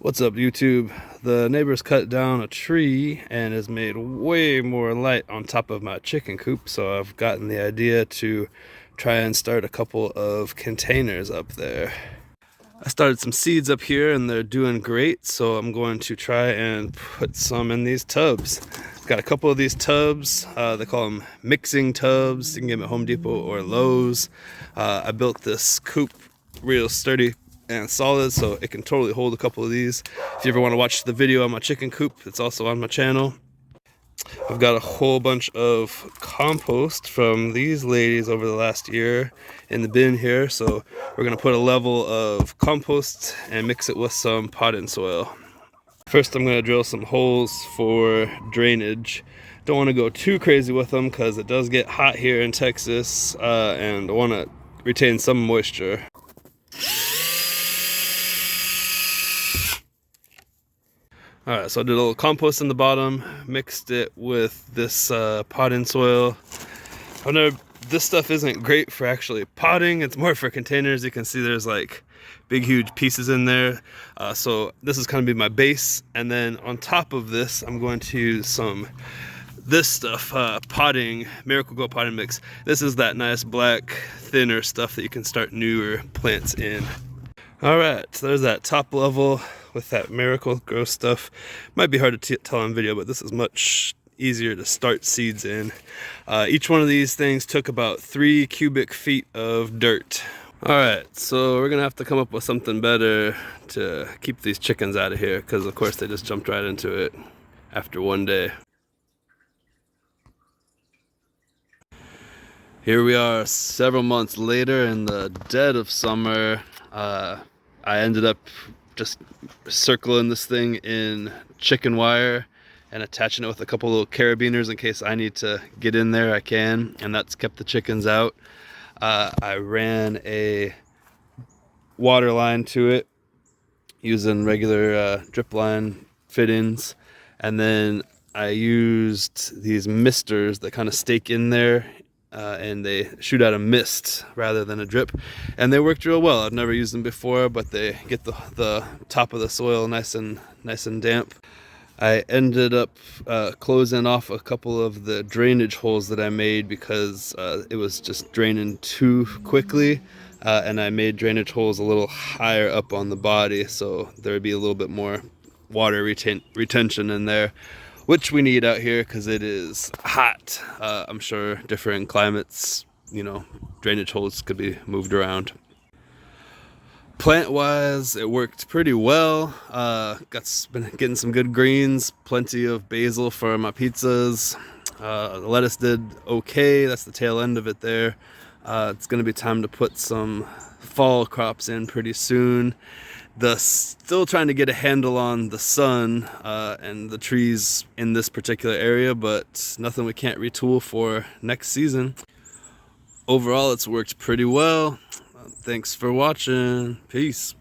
What's up, YouTube? The neighbors cut down a tree and has made way more light on top of my chicken coop, so I've gotten the idea to try and start a couple of containers up there. I started some seeds up here and they're doing great, so I'm going to try and put some in these tubs. Got a couple of these tubs. They call them mixing tubs. You can get them at Home Depot or Lowe's. I built this coop real sturdy and solid, so it can totally hold a couple of these. If you ever want to watch the video on my chicken coop, it's also on my channel. I've got a whole bunch of compost from these ladies over the last year in the bin here, so we're going to put a level of compost and mix it with some potting soil. First, I'm going to drill some holes for drainage. Don't want to go too crazy with them because it does get hot here in Texas, and I want to retain some moisture. Alright, so I did a little compost in the bottom, mixed it with this potting soil. This stuff isn't great for actually potting, it's more for containers. You can see there's like big huge pieces in there. So this is going to be my base, and then on top of this I'm going to use this stuff, potting, Miracle-Gro potting mix. This is that nice black thinner stuff that you can start newer plants in. Alright, so there's that top level with that Miracle-Gro stuff. Might be hard to tell on video, but this is much easier to start seeds in. Each one of these things took about 3 cubic feet of dirt. Alright, so we're gonna have to come up with something better to keep these chickens out of here, because of course they just jumped right into it after one day. Here we are several months later in the dead of summer. I ended up just circling this thing in chicken wire and attaching it with a couple little carabiners in case I need to get in there. I can, and that's kept the chickens out. I ran a water line to it using regular drip line fittings, and then I used these misters that kind of stake in there, and they shoot out a mist rather than a drip, and they worked real well. I've never used them before, but they get the top of the soil nice and damp. I ended up closing off a couple of the drainage holes that I made because it was just draining too quickly, and I made drainage holes a little higher up on the body so there would be a little bit more water retention in there, which we need out here because it is hot. I'm sure different climates, drainage holes could be moved around. Plant wise, it worked pretty well. Been getting some good greens, plenty of basil for my pizzas. The lettuce did okay. That's the tail end of it there. It's gonna be time to put some fall crops in pretty soon. Still trying to get a handle on the sun and the trees in this particular area, but nothing we can't retool for next season. Overall, it's worked pretty well. Thanks for watching. Peace.